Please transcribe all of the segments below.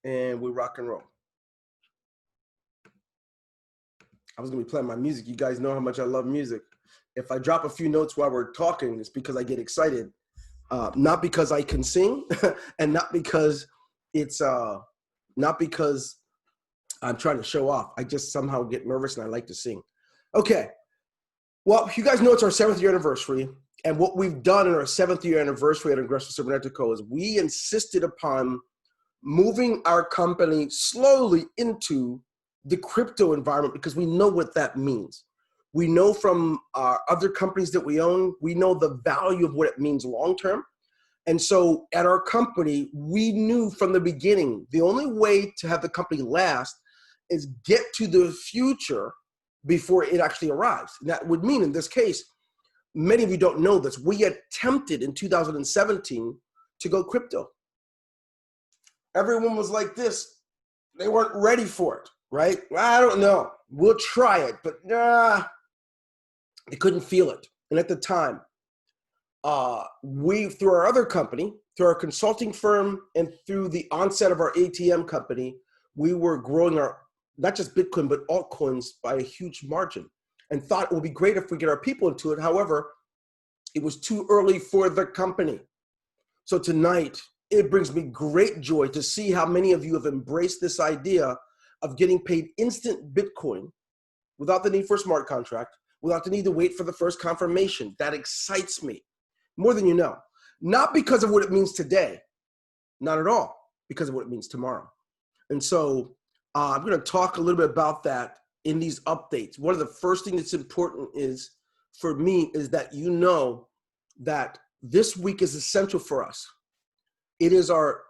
and we rock and roll. I was gonna be playing my music. You guys know how much I love music. If I drop a few notes while we're talking, it's because I get excited. Not because I can sing and not because it's not because I'm trying to show off. I just somehow get nervous and I like to sing. Okay. Well, you guys know it's our 7th year anniversary. And what we've done in our 7th year anniversary at Ingresso Cybernetico is we insisted upon moving our company slowly into the crypto environment because we know what that means. We know from other companies that we own, we know the value of what it means long-term. And so at our company, we knew from the beginning, the only way to have the company last is get to the future before it actually arrives. And that would mean in this case, many of you don't know this, we attempted in 2017 to go crypto. Everyone was like this. They weren't ready for it, right? I don't know. We'll try it, but they couldn't feel it. And at the time, we, through our other company, through our consulting firm, and through the onset of our ATM company, we were growing our, not just Bitcoin, but altcoins by a huge margin, and thought it would be great if we get our people into it. However, it was too early for the company. So tonight, it brings me great joy to see how many of you have embraced this idea of getting paid instant Bitcoin without the need for a smart contract, without the need to wait for the first confirmation. That excites me more than you know. Not because of what it means today, not at all, because of what it means tomorrow. And so I'm going to talk a little bit about that in these updates. One of the first things that's important is, for me, is that you know that this week is essential for us. It is our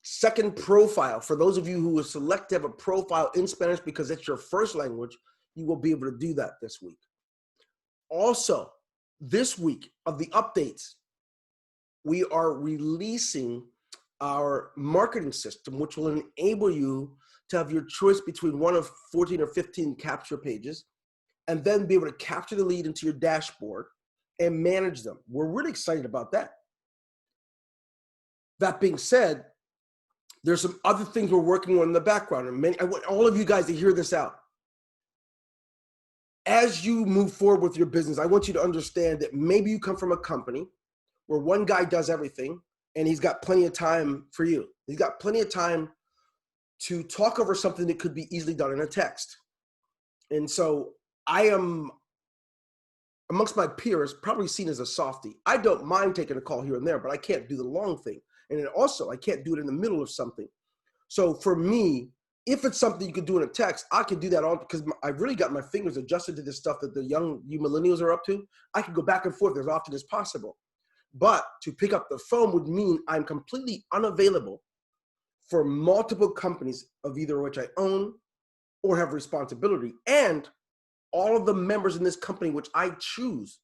second profile. For those of you who will select to have a profile in Spanish because it's your first language, you will be able to do that this week. Also, this week of the updates, we are releasing our marketing system, which will enable you to have your choice between one of 14 or 15 capture pages, and then be able to capture the lead into your dashboard and manage them. We're really excited about that. That being said, there's some other things we're working on in the background. And I want all of you guys to hear this out. As you move forward with your business, I want you to understand that maybe you come from a company where one guy does everything and he's got plenty of time for you. He's got plenty of time to talk over something that could be easily done in a text. And so I am, amongst my peers, probably seen as a softie. I don't mind taking a call here and there, but I can't do the long thing. And then also, I can't do it in the middle of something. So for me, if it's something you could do in a text, I could do that all because I've really got my fingers adjusted to this stuff that you millennials are up to. I can go back and forth as often as possible. But to pick up the phone would mean I'm completely unavailable for multiple companies of either which I own or have responsibility, and all of the members in this company which I choose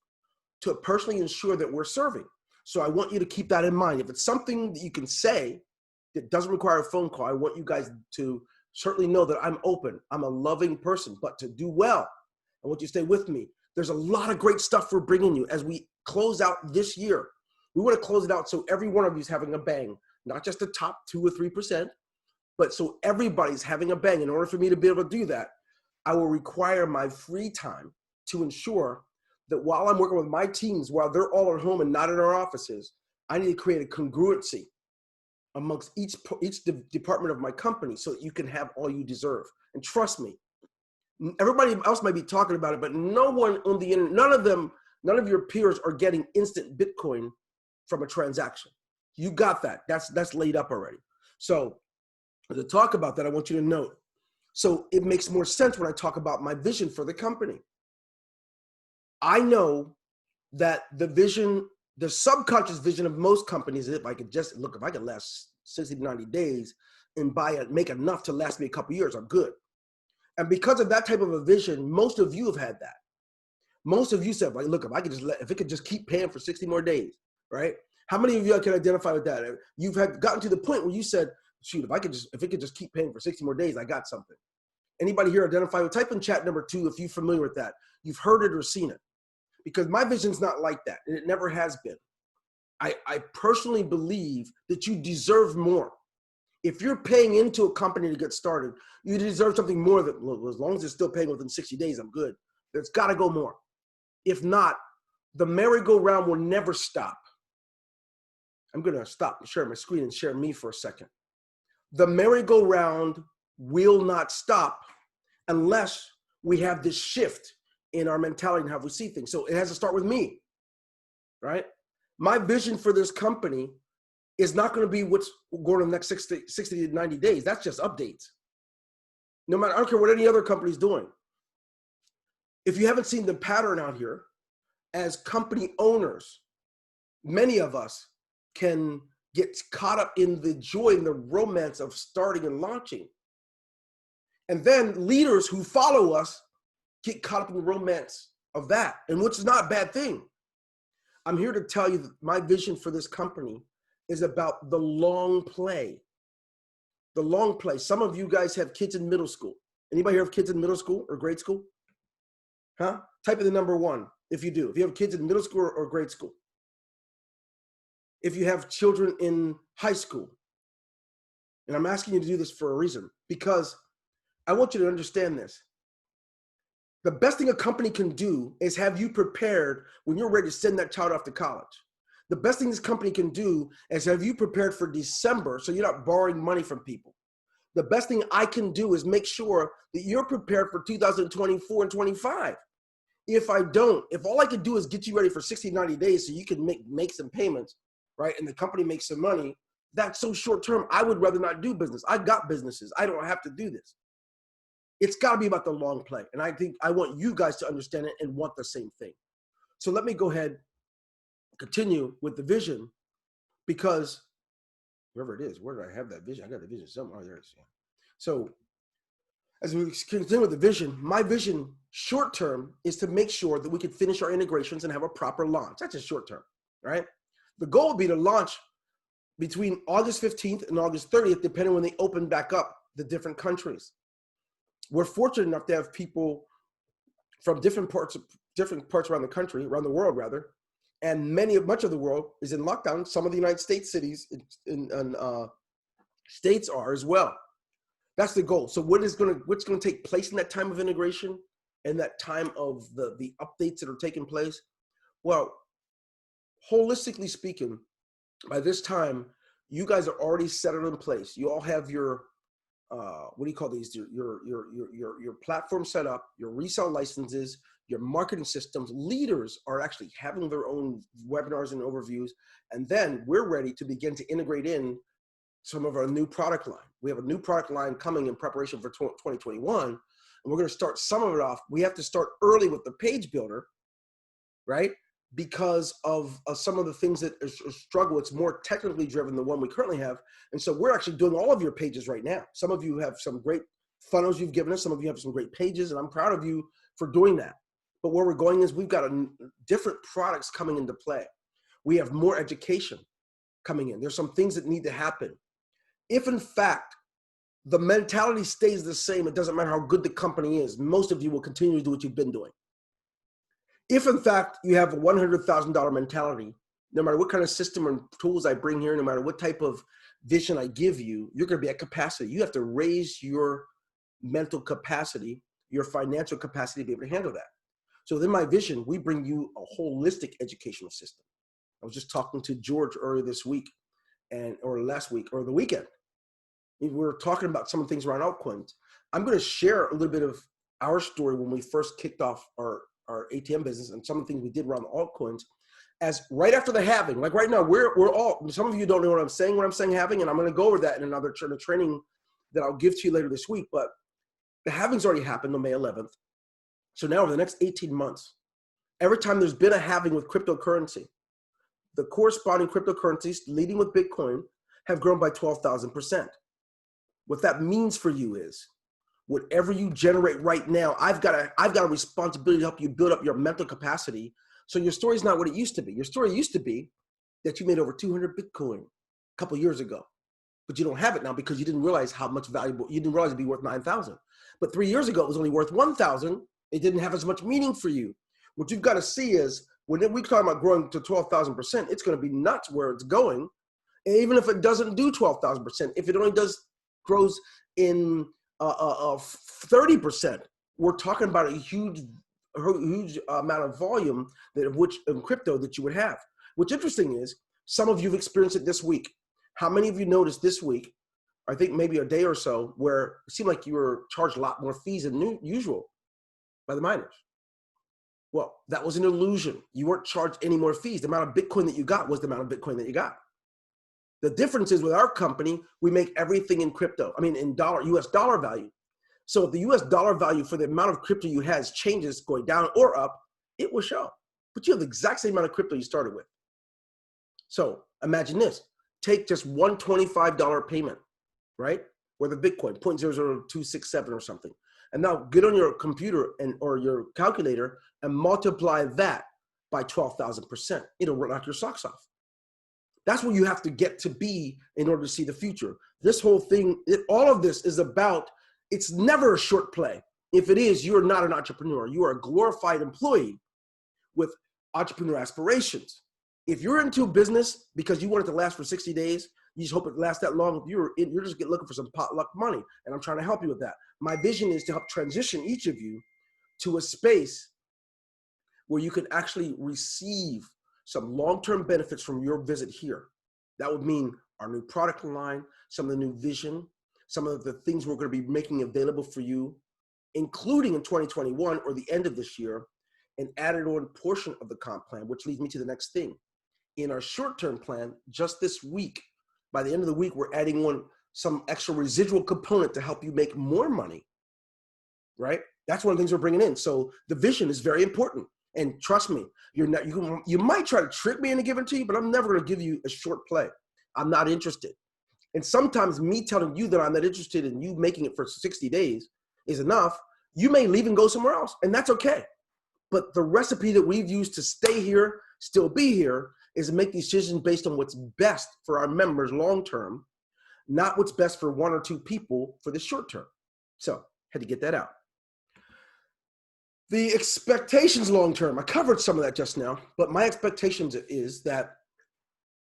to personally ensure that we're serving. So I want you to keep that in mind. If it's something that you can say that doesn't require a phone call, I want you guys to certainly know that I'm open. I'm a loving person, but to do well, I want you to stay with me. There's a lot of great stuff we're bringing you as we close out this year. We want to close it out so every one of you is having a bang, not just the top 2 or 3%, but so everybody's having a bang. In order for me to be able to do that, I will require my free time to ensure that while I'm working with my teams, while they're all at home and not in our offices, I need to create a congruency amongst each department of my company so that you can have all you deserve. And trust me, everybody else might be talking about it, but no one on the internet, none of your peers are getting instant Bitcoin from a transaction. You got that. That's laid up already. So to talk about that, I want you to note. So it makes more sense when I talk about my vision for the company. I know that the vision, the subconscious vision of most companies is if I could last 60 to 90 days and make enough to last me a couple of years, I'm good. And because of that type of a vision, most of you have had that. Most of you said, like, look, if it could just keep paying for 60 more days, right? How many of you can identify with that? You've gotten to the point where you said, shoot, if it could just keep paying for 60 more days, I got something. Anybody here identify with? Type in chat number 2 if you're familiar with that. You've heard it or seen it. Because my vision's not like that, and it never has been. I personally believe that you deserve more. If you're paying into a company to get started, you deserve something more than, well, as long as it's still paying within 60 days, I'm good. There's got to go more. If not, the merry-go-round will never stop. I'm going to stop and share my screen and share me for a second. The merry-go-round will not stop unless we have this shift in our mentality and how we see things. So it has to start with me, right? My vision for this company is not going to be what's going on the next 60 to 90 days. That's just updates. No matter, I don't care what any other company's doing. If you haven't seen the pattern out here, as company owners, many of us can get caught up in the joy and the romance of starting and launching. And then leaders who follow us get caught up in the romance of that, and which is not a bad thing. I'm here to tell you that my vision for this company is about the long play. The long play. Some of you guys have kids in middle school. Anybody here have kids in middle school or grade school? Huh? Type in the number 1 if you do. If you have kids in middle school or grade school. If you have children in high school. And I'm asking you to do this for a reason, because I want you to understand this. The best thing a company can do is have you prepared when you're ready to send that child off to college. The best thing this company can do is have you prepared for December so you're not borrowing money from people. The best thing I can do is make sure that you're prepared for 2024 and 25. If I don't, if all I can do is get you ready for 60, 90 days so you can make some payments, right, and the company makes some money, that's so short term, I would rather not do business. I got businesses. I don't have to do this. It's got to be about the long play. And I think I want you guys to understand it and want the same thing. So let me go ahead, continue with the vision, because wherever it is, where did I have that vision? I got the vision somewhere. Oh, there it is. So as we continue with the vision, my vision short term is to make sure that we can finish our integrations and have a proper launch. That's just short term, right? The goal would be to launch between August 15th and August 30th, depending when they open back up the different countries. We're fortunate enough to have people from different parts around the country, around the world rather, and much of the world is in lockdown. Some of the United States cities and states are as well. That's the goal. So what's going to take place in that time of integration and that time of the updates that are taking place? Well, holistically speaking, by this time, you guys are already settled in place. You all have your what do you call these? Your platform set up, your resale licenses, your marketing systems. Leaders are actually having their own webinars and overviews, and then we're ready to begin to integrate in some of our new product line. We have a new product line coming in preparation for 2021, and we're going to start some of it off. We have to start early with the page builder, right? Because of some of the things that struggle. It's more technically driven than the one we currently have. And so we're actually doing all of your pages right now. Some of you have some great funnels you've given us. Some of you have some great pages, and I'm proud of you for doing that. But where we're going is we've got different products coming into play. We have more education coming in. There's some things that need to happen. If in fact, the mentality stays the same, it doesn't matter how good the company is, most of you will continue to do what you've been doing. If in fact you have a $100,000 mentality, no matter what kind of system and tools I bring here, no matter what type of vision I give you, you're going to be at capacity. You have to raise your mental capacity, your financial capacity to be able to handle that. So within my vision, we bring you a holistic educational system. I was just talking to George earlier this week or last week or the weekend. We were talking about some of the things around altcoins. I'm going to share a little bit of our story when we first kicked off our ATM business and some of the things we did around the altcoins. As right after the halving, like right now, we're all, some of you don't know what I'm saying halving, and I'm going to go over that in another training that I'll give to you later this week. But the halving's already happened on May 11th. So now over the next 18 months, every time there's been a halving with cryptocurrency, the corresponding cryptocurrencies leading with Bitcoin have grown by 12,000%. What that means for you is whatever you generate right now, I've got a responsibility to help you build up your mental capacity. So your story is not what it used to be. Your story used to be that you made over 200 Bitcoin a couple of years ago, but you don't have it now because you didn't realize how much valuable, you didn't realize it'd be worth 9,000. But 3 years ago, it was only worth 1,000. It didn't have as much meaning for you. What you've got to see is when we talk about growing to 12,000%, it's going to be nuts where it's going. even if it doesn't do 12,000%, if it only grows in 30%, we're talking about a huge amount of volume in crypto that you would have. What's interesting is some of you've experienced it this week. How many of you noticed this week, I think maybe a day or so, where it seemed like you were charged a lot more fees than usual by the miners? Well, that was an illusion. You weren't charged any more fees. The amount of Bitcoin that you got was the amount of Bitcoin that you got. The difference is with our company, we make everything in crypto. I mean, in US dollar value. So if the US dollar value for the amount of crypto you has changes going down or up, it will show. But you have the exact same amount of crypto you started with. So imagine this. Take just one $25 payment, right? Or the Bitcoin, 0.00267 or something. And now get on your computer or your calculator and multiply that by 12,000%. It'll knock your socks off. That's where you have to get to be in order to see the future. This whole thing, all of this is about, it's never a short play. If it is, you're not an entrepreneur. You are a glorified employee with entrepreneur aspirations. If you're into business because you want it to last for 60 days, you just hope it lasts that long, you're just looking for some potluck money. And I'm trying to help you with that. My vision is to help transition each of you to a space where you can actually receive some long-term benefits from your visit here. That would mean our new product line, some of the new vision, some of the things we're going to be making available for you, including in 2021 or the end of this year, an added on portion of the comp plan, which leads me to the next thing. In our short-term plan, just this week, by the end of the week, we're adding on some extra residual component to help you make more money, right? That's one of the things we're bringing in. So the vision is very important. And trust me, you might try to trick me into giving it to you, but I'm never going to give you a short play. I'm not interested. And sometimes me telling you that I'm not interested in you making it for 60 days is enough. You may leave and go somewhere else, and that's okay. But the recipe that we've used to stay here, still be here, is to make decisions based on what's best for our members long-term, not what's best for one or two people for the short term. So had to get that out. The expectations long-term, I covered some of that just now, but my expectations is that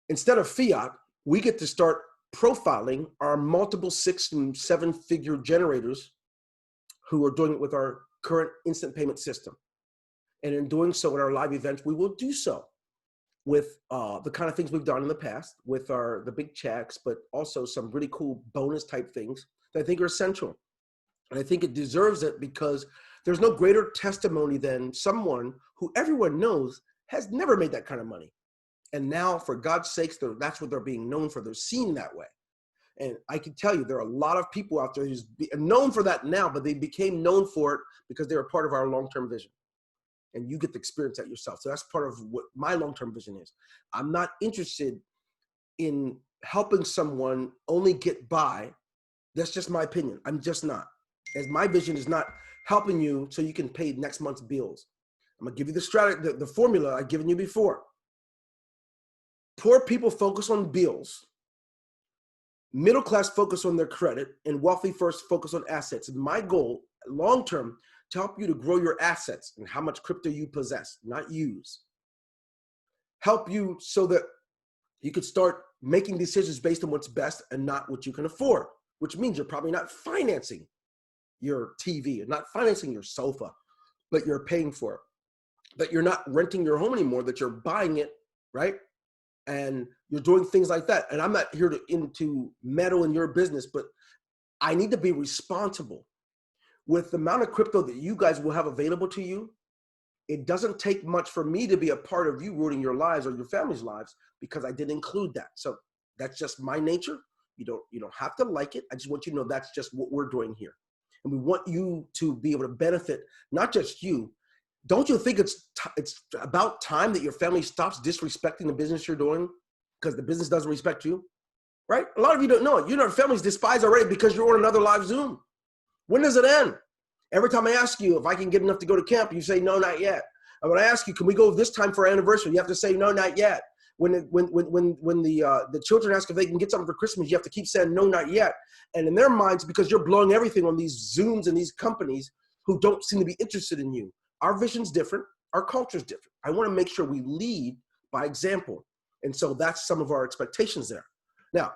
instead of fiat, we get to start profiling our multiple 6- and 7-figure generators who are doing it with our current instant payment system. And in doing so at our live events, we will do so with the kind of things we've done in the past with the big checks, but also some really cool bonus type things that I think are essential. And I think it deserves it because there's no greater testimony than someone who everyone knows has never made that kind of money. And now, for God's sakes, that's what they're being known for. They're seen that way. And I can tell you, there are a lot of people out there who's known for that now, but they became known for it because they were part of our long-term vision. And you get to experience that yourself. So that's part of what my long-term vision is. I'm not interested in helping someone only get by. That's just my opinion. I'm just not. As my vision is not helping you so you can pay next month's bills. I'm gonna give you the strategy, the formula I've given you before. Poor people focus on bills. Middle class focus on their credit, and wealthy first focus on assets. My goal, long-term, to help you to grow your assets and how much crypto you possess, not use. Help you so that you could start making decisions based on what's best and not what you can afford, which means you're probably not financing your TV, you're not financing your sofa, but you're paying for it. That you're not renting your home anymore, that you're buying it, right? And you're doing things like that. And I'm not here to meddle in your business, but I need to be responsible. With the amount of crypto that you guys will have available to you, it doesn't take much for me to be a part of you ruining your lives or your family's lives because I didn't include that. So that's just my nature. You don't have to like it. I just want you to know that's just what we're doing here. And we want you to be able to benefit, not just you. Don't you think it's about time that your family stops disrespecting the business you're doing because the business doesn't respect you, right? A lot of you don't know it. You know, families despise already because you're on another live Zoom. When does it end? Every time I ask you if I can get enough to go to camp, you say, no, not yet. And when I ask you, can we go this time for our anniversary? You have to say, no, not yet. When the children ask if they can get something for Christmas, you have to keep saying, no, not yet. And in their minds, because you're blowing everything on these Zooms and these companies who don't seem to be interested in you. Our vision's different. Our culture's different. I want to make sure we lead by example. And so that's some of our expectations there. Now,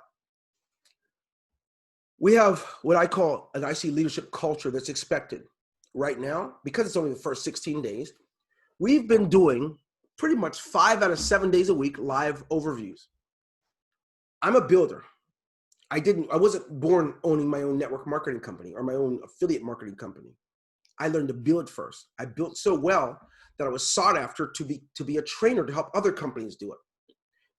we have what I call an IC leadership culture that's expected right now. Because it's only the first 16 days, we've been doing pretty much 5 out of 7 days a week live overviews. I'm a builder. I wasn't born owning my own network marketing company or my own affiliate marketing company. I learned to build first. I built so well that I was sought after to be a trainer to help other companies do it.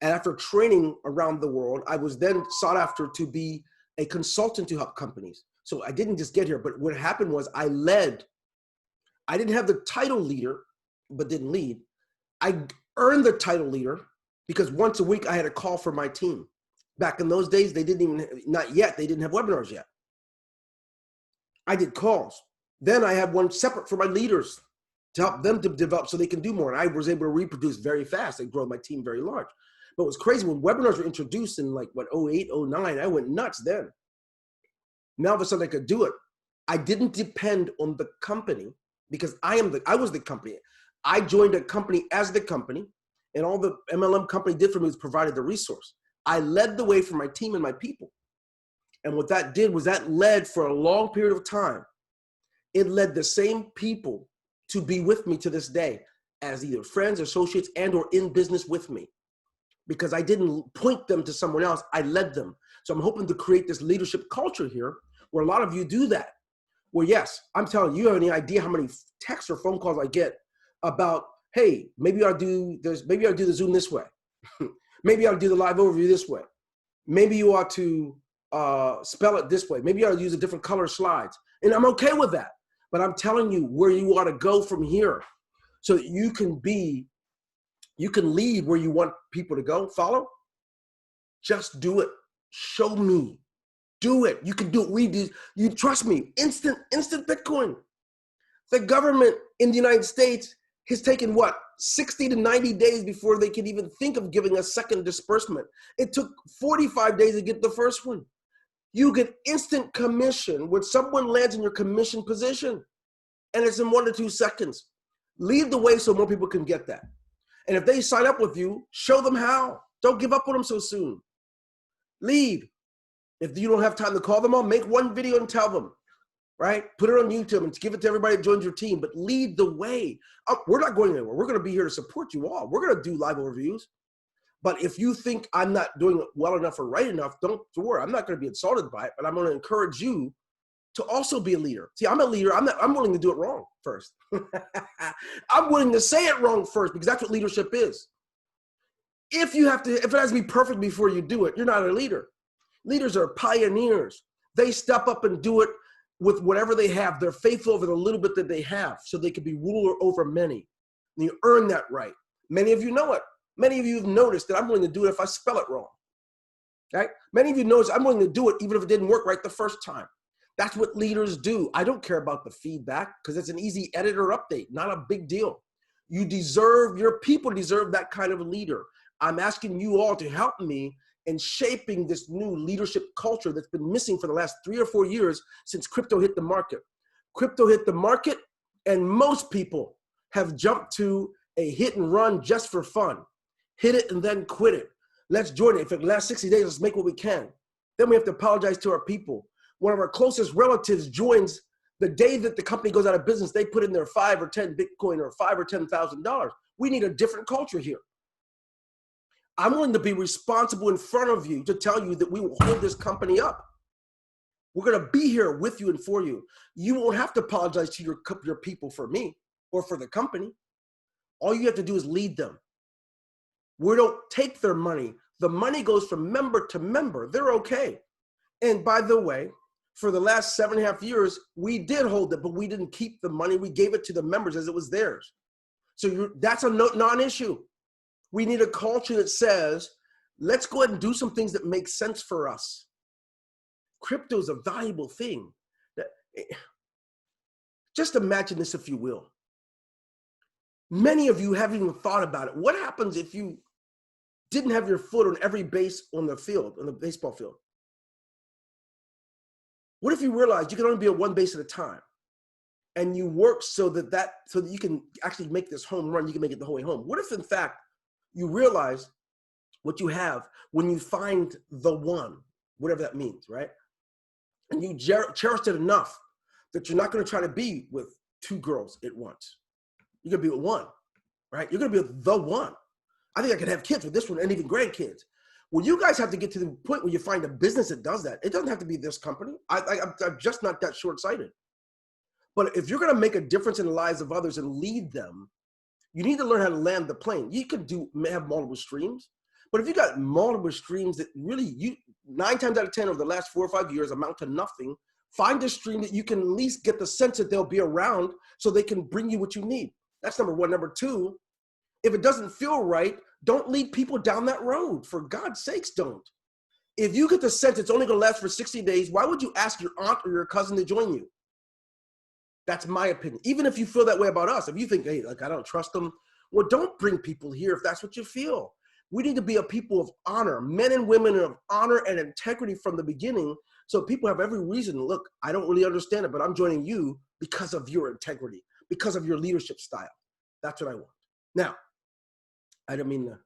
And after training around the world, I was then sought after to be a consultant to help companies. So I didn't just get here, but what happened was I led. I didn't have the title leader, but didn't lead. I earned the title leader because once a week I had a call for my team. Back in those days, they didn't have webinars yet. I did calls. Then I had one separate for my leaders to help them to develop so they can do more. And I was able to reproduce very fast and grow my team very large. But it was crazy when webinars were introduced in 08, 09, I went nuts then. Now all of a sudden I could do it. I didn't depend on the company because I was the company. I joined a company as the company, and all the MLM company did for me was provided the resource. I led the way for my team and my people. And what that did was that led for a long period of time. It led the same people to be with me to this day as either friends, associates, and or in business with me. Because I didn't point them to someone else, I led them. So I'm hoping to create this leadership culture here where a lot of you do that. Well, yes, I'm telling you, you have any idea how many texts or phone calls I get about, hey, maybe I'll do this, maybe I'll do the Zoom this way. Maybe I'll do the live overview this way. Maybe you ought to spell it this way. Maybe I'll use a different color slides. And I'm okay with that. But I'm telling you where you ought to go from here so that you can lead where you want people to go. Follow? Just do it. Show me. Do it. You can do it. We do. You trust me. Instant Bitcoin. The government in the United States has taken 60 to 90 days before they can even think of giving a second disbursement. It took 45 days to get the first one. You get instant commission when someone lands in your commission position, and it's in 1 to 2 seconds. Lead the way so more people can get that. And if they sign up with you, show them how. Don't give up on them so soon. Lead. If you don't have time to call them all, make one video and tell them, right? Put it on YouTube and give it to everybody that joins your team, but lead the way. We're not going anywhere. We're going to be here to support you all. We're going to do live overviews. But if you think I'm not doing it well enough or right enough, don't worry. I'm not going to be insulted by it, but I'm going to encourage you to also be a leader. See, I'm a leader. I'm willing to do it wrong first. I'm willing to say it wrong first because that's what leadership is. If it has to be perfect before you do it, you're not a leader. Leaders are pioneers. They step up and do it with whatever they have. They're faithful over the little bit that they have so they can be ruler over many. And you earn that right. Many of you know it. Many of you have noticed that I'm willing to do it if I spell it wrong. Right? Many of you notice I'm willing to do it even if it didn't work right the first time. That's what leaders do. I don't care about the feedback because it's an easy edit or update, not a big deal. Your people deserve that kind of a leader. I'm asking you all to help me in shaping this new leadership culture that's been missing for the last 3 or 4 years since crypto hit the market. Crypto hit the market and most people have jumped to a hit and run just for fun. Hit it and then quit it. Let's join it. If it lasts 60 days, let's make what we can. Then we have to apologize to our people. One of our closest relatives joins the day that the company goes out of business. They put in their 5 or 10 Bitcoin or $5,000 or $10,000. We need a different culture here. I'm willing to be responsible in front of you to tell you that we will hold this company up. We're going to be here with you and for you. You won't have to apologize to your people for me or for the company. All you have to do is lead them. We don't take their money. The money goes from member to member. They're okay. And by the way, for the last 7.5 years, we did hold it, but we didn't keep the money. We gave it to the members as it was theirs. So that's a non-issue. We need a culture that says, let's go ahead and do some things that make sense for us. Crypto is a valuable thing. Just imagine this, if you will. Many of you haven't even thought about it. What happens if you didn't have your foot on every base on the field, on the baseball field? What if you realized you can only be at one base at a time and you work so that you can actually make this home run, you can make it the whole way home? What if in fact you realize what you have when you find the one, whatever that means, right? And you cherish it enough that you're not going to try to be with two girls at once. You're going to be with one, right? You're going to be with the one. I think I could have kids with this one and even grandkids. Well, you guys have to get to the point where you find a business that does that. It doesn't have to be this company. I'm just not that short-sighted. But if you're going to make a difference in the lives of others and lead them, you need to learn how to land the plane. You could have multiple streams, but if you got multiple streams that really 9 times out of 10 over the last 4 or 5 years amount to nothing, find a stream that you can at least get the sense that they'll be around so they can bring you what you need. That's number one. Number two, if it doesn't feel right, don't lead people down that road. For God's sakes, don't. If you get the sense it's only going to last for 60 days, why would you ask your aunt or your cousin to join you? That's my opinion. Even if you feel that way about us, if you think, hey, like I don't trust them, well, don't bring people here if that's what you feel. We need to be a people of honor, men and women of honor and integrity from the beginning, so people have every reason, look, I don't really understand it, but I'm joining you because of your integrity, because of your leadership style. That's what I want. Now, I don't mean to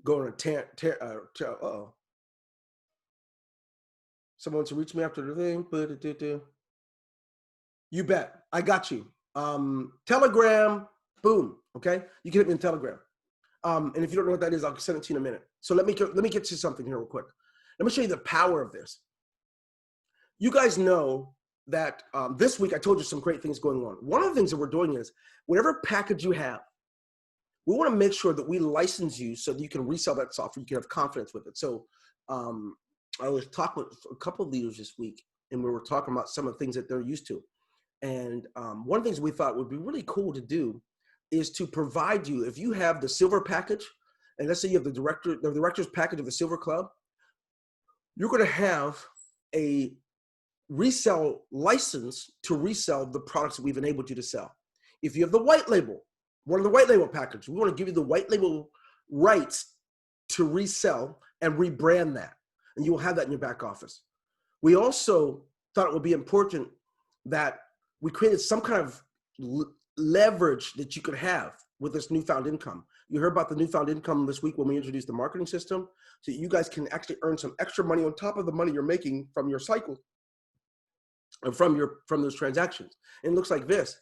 go on a someone to reach me after the thing. You bet. I got you. Telegram, boom. Okay, you can hit me in Telegram. And if you don't know what that is, I'll send it to you in a minute. So let me get to something here real quick. Let me show you the power of this. You guys know that this week I told you some great things going on. One of the things that we're doing is whatever package you have, we want to make sure that we license you so that you can resell that software. You can have confidence with it. So I was talking with a couple of leaders this week, and we were talking about some of the things that they're used to. And one of the things we thought would be really cool to do is to provide you, if you have the silver package, and let's say you have the director's package of the silver club, you're going to have a resell license to resell the products that we've enabled you to sell. If you have the white label, one of the white label packages, we want to give you the white label rights to resell and rebrand that. And you will have that in your back office. We also thought it would be important that we created some kind of leverage that you could have with this newfound income. You heard about the newfound income this week when we introduced the marketing system, so you guys can actually earn some extra money on top of the money you're making from your cycle and from those transactions. And it looks like this.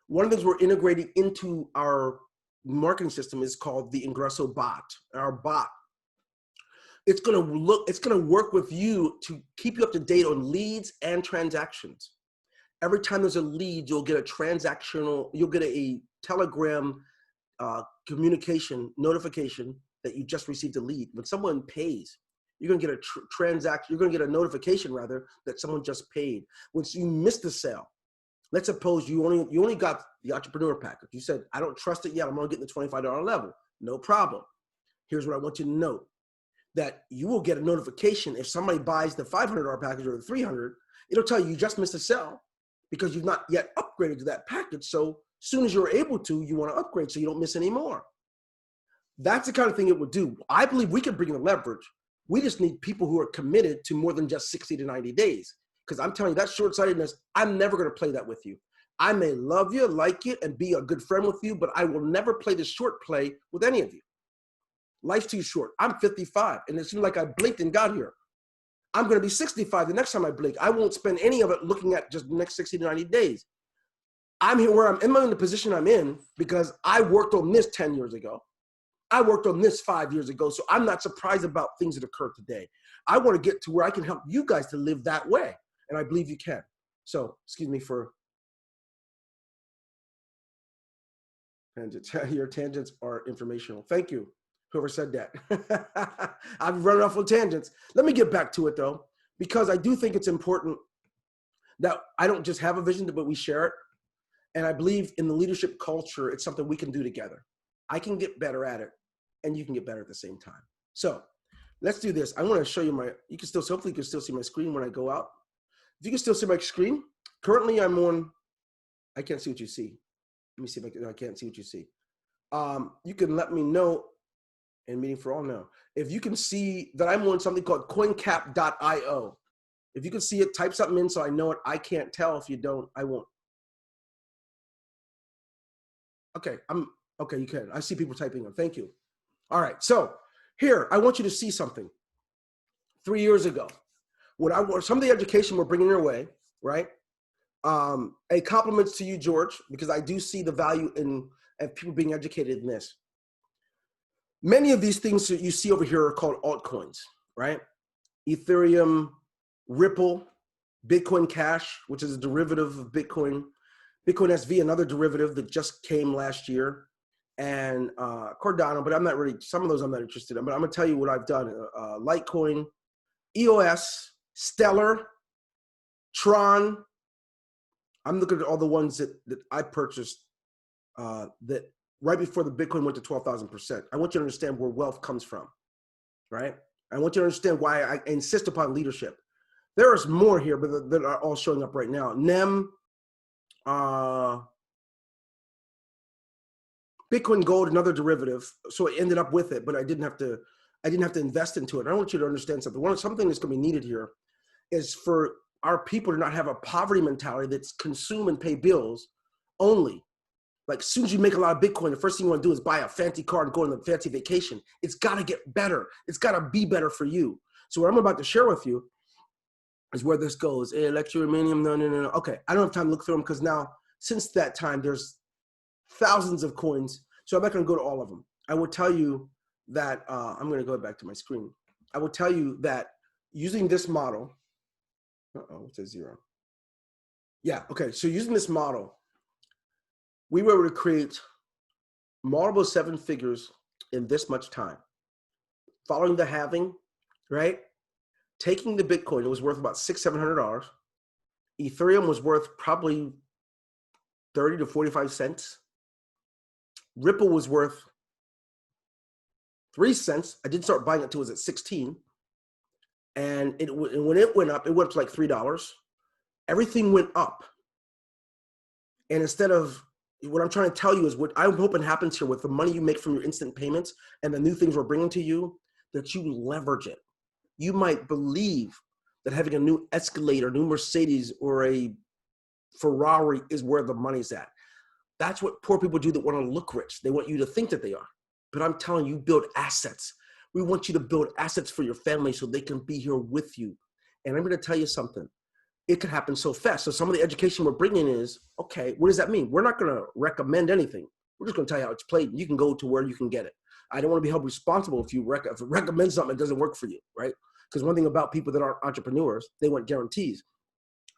One of the things we're integrating into our marketing system is called the Ingresso bot. Our bot. It's going to work with you to keep you up to date on leads and transactions. Every time there's a lead, you'll get a Telegram communication notification that you just received a lead. When someone pays, you're going to get you're going to get a notification rather that someone just paid. Once you missed the sale, let's suppose you only got the entrepreneur package. You said, I don't trust it yet. I'm going to get the $25 level. No problem. Here's what I want you to know. That you will get a notification if somebody buys the $500 package or the $300, it'll tell you just missed a sale because you've not yet upgraded to that package. So as soon as you're able to, you want to upgrade so you don't miss any more. That's the kind of thing it would do. I believe we can bring the leverage. We just need people who are committed to more than just 60 to 90 days. Because I'm telling you, that short-sightedness, I'm never going to play that with you. I may love you, like you, and be a good friend with you, but I will never play the short play with any of you. Life's too short. I'm 55, and it seems like I blinked and got here. I'm going to be 65 the next time I blink. I won't spend any of it looking at just the next 60 to 90 days. I'm here where I'm in the position I'm in because I worked on this 10 years ago. I worked on this 5 years ago, so I'm not surprised about things that occur today. I want to get to where I can help you guys to live that way, and I believe you can. So, excuse me for tangents. Your tangents are informational. Thank you. Whoever said that. I've run off on tangents. Let me get back to it though, because I do think it's important that I don't just have a vision, but we share it. And I believe in the leadership culture, it's something we can do together. I can get better at it and you can get better at the same time. So let's do this. I want to show you hopefully you can still see my screen when I go out. If you can still see my screen, currently I'm on, I can't see what you see. Let me see if I can't see what you see. You can let me know. And Meeting for All now. If you can see that I'm on something called coincap.io. If you can see it, type something in so I know it. I can't tell. If you don't, I won't. Okay, okay, you can. I see people typing in. Thank you. All right, so Here, I want you to see something. 3 years ago, some of the education we're bringing your way, right? A compliment to you, George, because I do see the value in people being educated in this. Many of these things that you see over here are called altcoins, right? Ethereum, Ripple, Bitcoin Cash, which is a derivative of Bitcoin, Bitcoin SV, another derivative that just came last year, and Cardano, but I'm not really, some of those I'm not interested in, but I'm gonna tell you what I've done. Litecoin, EOS, Stellar, Tron. I'm looking at all the ones that I purchased that right before the Bitcoin went to 12,000%. I want you to understand where wealth comes from, right? I want you to understand why I insist upon leadership. There is more here, but that are all showing up right now. NEM, Bitcoin Gold, another derivative. So I ended up with it, but I didn't have to invest into it. I want you to understand something. Something that's going to be needed here is for our people to not have a poverty mentality that's consume and pay bills only. Like as soon as you make a lot of Bitcoin, the first thing you want to do is buy a fancy car and go on a fancy vacation. It's got to get better. It's got to be better for you. So what I'm about to share with you is where this goes. Hey, Electrum, Uranium, no. Okay, I don't have time to look through them because now, since that time, there's thousands of coins. So I'm not going to go to all of them. I will tell you that, I'm going to go back to my screen. I will tell you that using this model, it says 0. Yeah, okay, so using this model, we were able to create multiple 7 figures in this much time. Following the halving, right? Taking the Bitcoin, it was worth about $600-700. Ethereum was worth probably 30 to 45 cents. Ripple was worth 3 cents. I didn't start buying it until it was at 16. And when it went up to like $3. Everything went up. And instead of, what I'm trying to tell you is what I'm hoping happens here with the money you make from your instant payments and the new things we're bringing to you, that you leverage it. You might believe that having a new Escalade or new Mercedes or a Ferrari is where the money's at. That's what poor people do that want to look rich. They want you to think that they are. But I'm telling you, build assets. We want you to build assets for your family so they can be here with you. And I'm going to tell you something. It could happen so fast. So some of the education we're bringing is, okay, what does that mean? We're not going to recommend anything. We're just going to tell you how it's played. You can go to where you can get it. I don't want to be held responsible if you recommend something that doesn't work for you, right? Because one thing about people that aren't entrepreneurs, they want guarantees.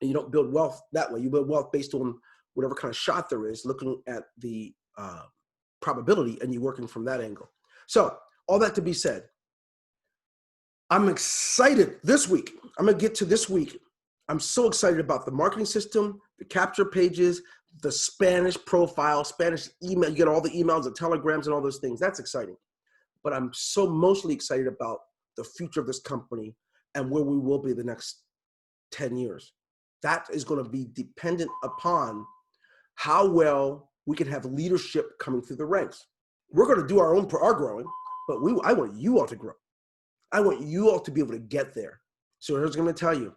And you don't build wealth that way. You build wealth based on whatever kind of shot there is, looking at the probability, and you working from that angle. So all that to be said, I'm excited this week. I'm going to get to this week. I'm so excited about the marketing system, the capture pages, the Spanish profile, Spanish email. You get all the emails, the telegrams, and all those things. That's exciting. But I'm so mostly excited about the future of this company and where we will be the next 10 years. That is going to be dependent upon how well we can have leadership coming through the ranks. We're going to do our growing, but I want you all to grow. I want you all to be able to get there. So here's what I'm going to tell you.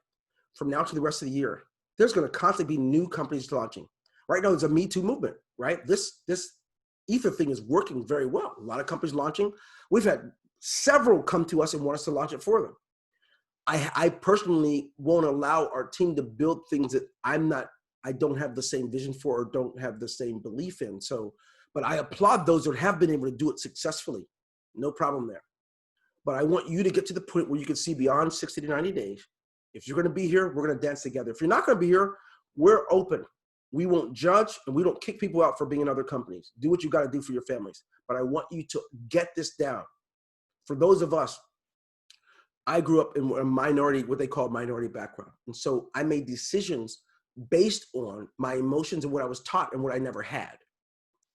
From now to the rest of the year, there's going to constantly be new companies launching. Right now, there's a Me Too movement, right? This Ether thing is working very well. A lot of companies launching. We've had several come to us and want us to launch it for them. I personally won't allow our team to build things that I don't have the same vision for or don't have the same belief in. So, but I applaud those that have been able to do it successfully. No problem there. But I want you to get to the point where you can see beyond 60 to 90 days. If you're going to be here, we're going to dance together. If you're not going to be here, we're open. We won't judge, and we don't kick people out for being in other companies. Do what you got to do for your families. But I want you to get this down. For those of us, I grew up in a minority, what they call minority background. And so I made decisions based on my emotions and what I was taught and what I never had.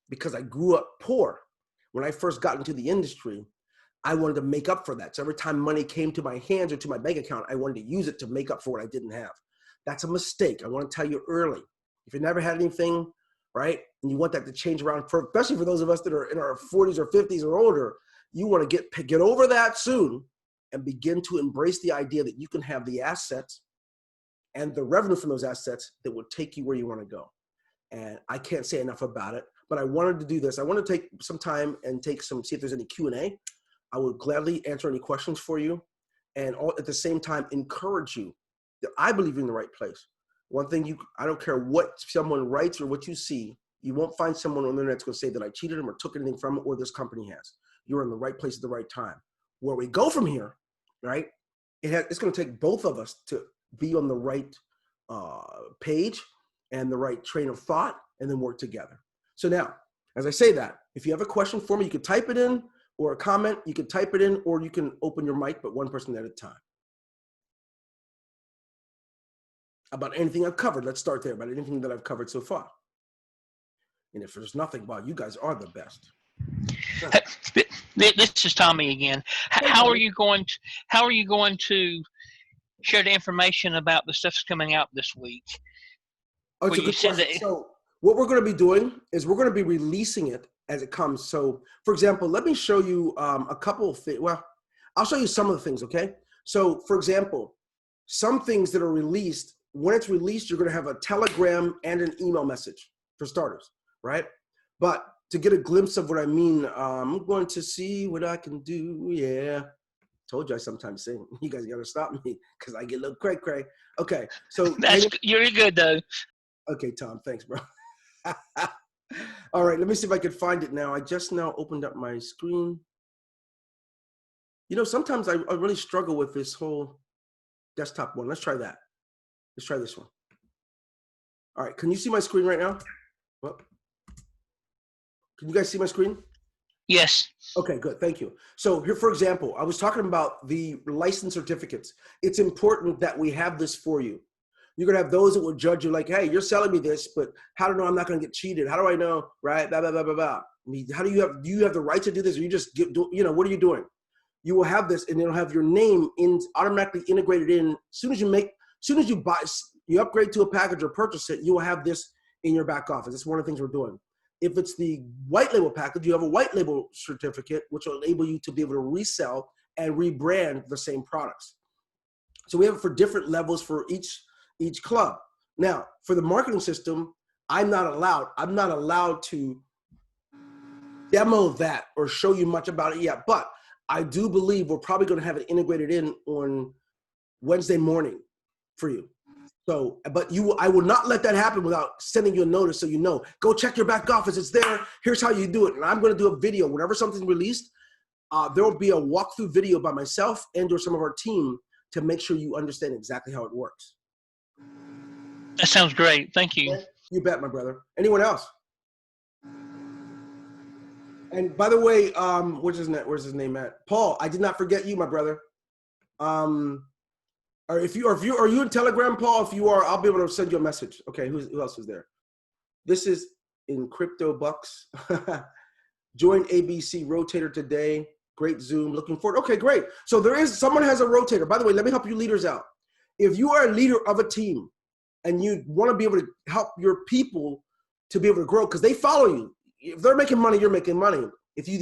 Because I grew up poor. When I first got into the industry, I wanted to make up for that. So every time money came to my hands or to my bank account, I wanted to use it to make up for what I didn't have. That's a mistake. I want to tell you early. If you never had anything, right, and you want that to change around, especially for those of us that are in our 40s or 50s or older, you want to get over that soon and begin to embrace the idea that you can have the assets and the revenue from those assets that will take you where you want to go. And I can't say enough about it, but I wanted to do this. I want to take some time and see if there's any Q&A. I would gladly answer any questions for you, and at the same time encourage you that I believe you're in the right place. One thing I don't care what someone writes or what you see, you won't find someone on the internet that's going to say that I cheated them or took anything from it or this company has. You're in the right place at the right time. Where we go from here, right? It's going to take both of us to be on the right page and the right train of thought, and then work together. So now, as I say that, if you have a question for me, you can type it in, or a comment, you can type it in, or you can open your mic, but one person at a time. About anything I've covered, let's start there, about anything that I've covered so far. And if there's nothing, wow, you guys are the best. This is Tommy again. How are you going to share the information about the stuff that's coming out this week? Oh, it's a good question. So what we're going to be doing is we're going to be releasing it as it comes. So, for example, let me show you a couple of things. Well, I'll show you some of the things, okay? So, for example, some things that are released, when it's released, you're going to have a Telegram and an email message, for starters, right? But to get a glimpse of what I mean, I'm going to see what I can do. Yeah. Told you I sometimes sing. You guys got to stop me because I get a little cray-cray. Okay. So you're good, though. Okay, Tom. Thanks, bro. All right. Let me see if I can find it now. I just now opened up my screen. You know, sometimes I really struggle with this whole desktop one. Let's try that. Let's try this one. All right. Can you see my screen right now? Well, can you guys see my screen? Yes. Okay, good. Thank you. So here, for example, I was talking about the license certificates. It's important that we have this for you. You're going to have those that will judge you like, hey, you're selling me this, but how do I know I'm not going to get cheated? How do I know, right? Blah, blah, blah, blah, blah. I mean, do you have the right to do this? Or you just what are you doing? You will have this, and it'll have your name automatically integrated in. As soon as you upgrade to a package or purchase it, you will have this in your back office. It's one of the things we're doing. If it's the white label package, you have a white label certificate, which will enable you to be able to resell and rebrand the same products. So we have it for different levels for each club. Now, for the marketing system, I'm not allowed to demo that or show you much about it yet, but I do believe we're probably going to have it integrated in on Wednesday morning for you. So, but I will not let that happen without sending you a notice so you know. Go check your back office. It's there. Here's how you do it. And I'm going to do a video. Whenever something's released, there will be a walkthrough video by myself and or some of our team to make sure you understand exactly how it works. That sounds great. Thank you. Okay? You bet, my brother. Anyone else? And by the way, where's his name at? Paul, I did not forget you, my brother. Or are you in Telegram, Paul? If you are, I'll be able to send you a message. Okay, who else is there? This is in Crypto Bucks. Join ABC Rotator today. Great Zoom. Looking forward. Okay, great. So someone has a rotator. By the way, let me help you leaders out. If you are a leader of a team and you want to be able to help your people to be able to grow, because they follow you. If they're making money, you're making money. If you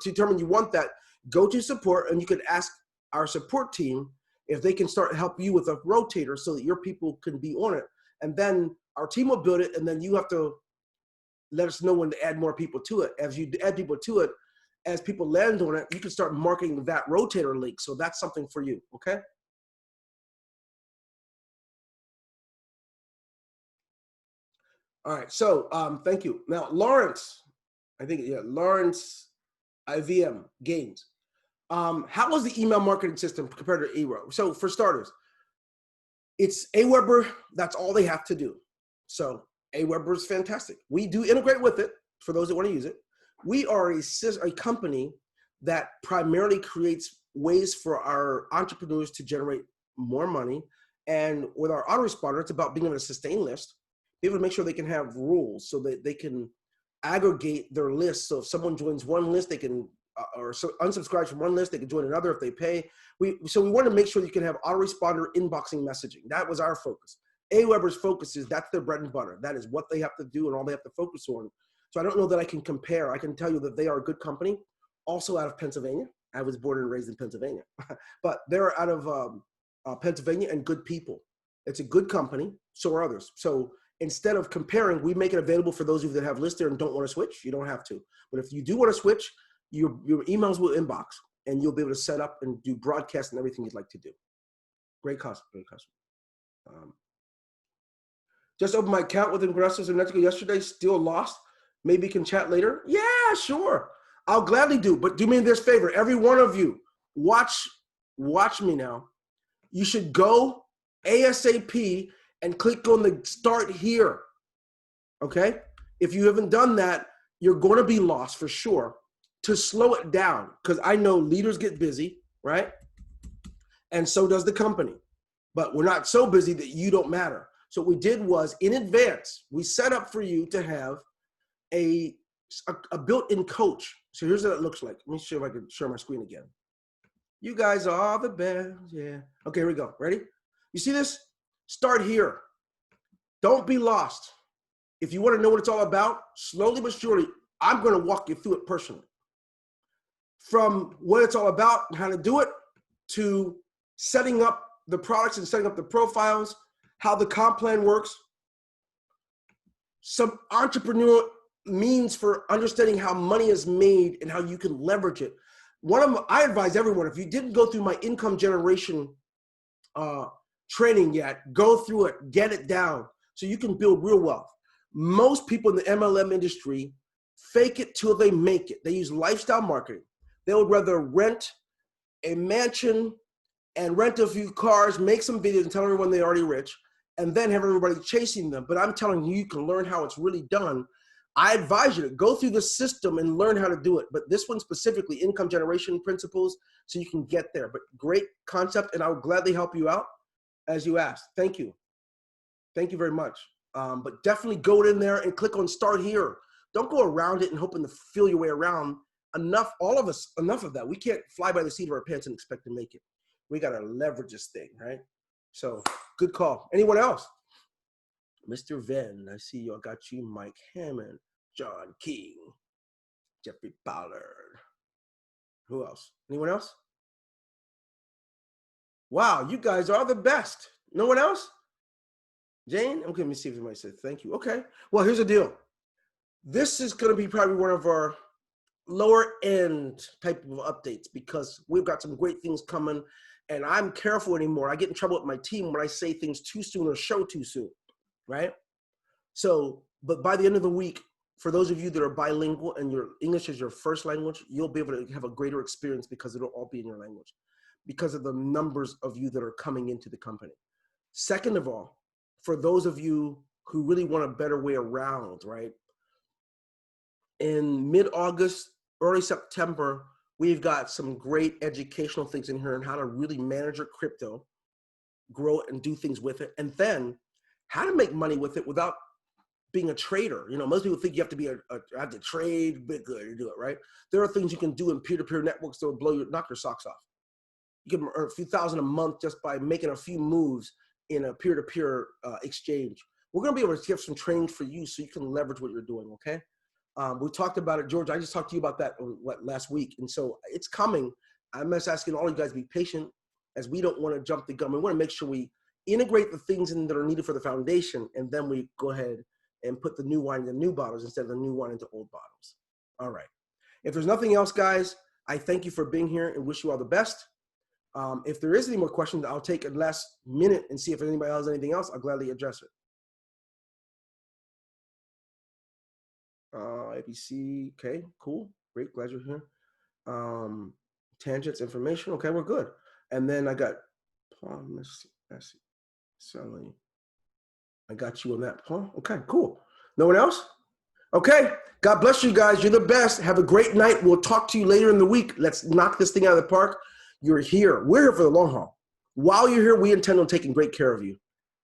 determine you want that, go to support and you can ask our support team if they can start help you with a rotator so that your people can be on it. And then our team will build it, and then you have to let us know when to add more people to it. As you add people to it, as people land on it, you can start marketing that rotator link. So that's something for you, okay? All right, so thank you. Now, Lawrence, Lawrence IVM Gaines. How was the email marketing system compared to Aweber? So for starters, it's Aweber, that's all they have to do. So Aweber is fantastic. We do integrate with it for those that want to use it. We are a company that primarily creates ways for our entrepreneurs to generate more money. And with our autoresponder, it's about being able to sustain lists, be able to make sure they can have rules so that they can aggregate their lists. So if someone joins one list, they can or unsubscribe from one list, they can join another if they pay. So we want to make sure you can have autoresponder inboxing messaging. That was our focus. Aweber's focus is that's their bread and butter. That is what they have to do and all they have to focus on. So I don't know that I can compare. I can tell you that they are a good company, also out of Pennsylvania. I was born and raised in Pennsylvania, but they're out of Pennsylvania and good people. It's a good company, so are others. So instead of comparing, we make it available for those of you that have lists there and don't want to switch. You don't have to. But if you do want to switch, your emails will inbox. and you'll be able to set up and do broadcast and everything you'd like to do. Great customer, great customer. Just opened my account with Ingressos and Netico yesterday, still lost. Maybe can chat later. Yeah, sure. I'll gladly do, but do me this favor. Every one of you, watch me now. You should go ASAP and click on the start here, okay? If you haven't done that, you're gonna be lost for sure. To slow it down, because I know leaders get busy, right? And so does the company. But we're not so busy that you don't matter. So what we did was, in advance, we set up for you to have a built-in coach. So here's what it looks like. Let me see if I can share my screen again. You guys are the best, yeah. Okay, here we go. Ready? You see this? Start here. Don't be lost. If you want to know what it's all about, slowly but surely, I'm going to walk you through it personally. From what it's all about and how to do it, to setting up the products and setting up the profiles, how the comp plan works, some entrepreneurial means for understanding how money is made and how you can leverage it. I advise everyone, if you didn't go through my income generation training yet, go through it, get it down so you can build real wealth. Most people in the MLM industry fake it till they make it. They use lifestyle marketing. They would rather rent a mansion and rent a few cars, make some videos and tell everyone they're already rich, and then have everybody chasing them. But I'm telling you, you can learn how it's really done. I advise you to go through the system and learn how to do it. But this one specifically, income generation principles, so you can get there. But great concept, and I would gladly help you out as you asked. Thank you. Thank you very much. But definitely go in there and click on start here. Don't go around it and hoping to feel your way around. Enough, all of us, enough of that. We can't fly by the seat of our pants and expect to make it. We got to leverage this thing, right? So good call. Anyone else? Mr. Venn, I see you. I got you. Mike Hammond, John King, Jeffrey Ballard. Who else? Anyone else? Wow, you guys are the best. No one else? Jane? Okay, let me see if anybody said thank you. Okay. Well, here's the deal. This is going to be probably one of our lower end type of updates because we've got some great things coming and I'm careful anymore. I get in trouble with my team when I say things too soon or show too soon, right? So, but by the end of the week, for those of you that are bilingual and your English is your first language, you'll be able to have a greater experience because it'll all be in your language because of the numbers of you that are coming into the company. Second of all, for those of you who really want a better way around, right? In mid-August, early September, we've got some great educational things in here on how to really manage your crypto, grow it and do things with it, and then how to make money with it without being a trader. You know, most people think you have to be have to trade, big good to do it, right? There are things you can do in peer-to-peer networks that will knock your socks off. You can earn a few thousand a month just by making a few moves in a peer-to-peer exchange. We're gonna be able to give some training for you so you can leverage what you're doing, okay? We talked about it, George. I just talked to you about that last week. And so it's coming. I'm just asking all you guys to be patient as we don't want to jump the gun. We want to make sure we integrate the things in that are needed for the foundation. And then we go ahead and put the new wine into new bottles instead of the new wine into old bottles. All right. If there's nothing else, guys, I thank you for being here and wish you all the best. If there is any more questions, I'll take a last minute and see if anybody has anything else. I'll gladly address it. ABC, okay, cool, great, glad you're here. Tangents, information, okay, we're good. And then I got Sally. I got you on that, Paul. Okay, cool. No one else? Okay, God bless you guys. You're the best. Have a great night. We'll talk to you later in the week. Let's knock this thing out of the park. You're here. We're here for the long haul. While you're here, we intend on taking great care of you.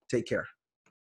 Take care.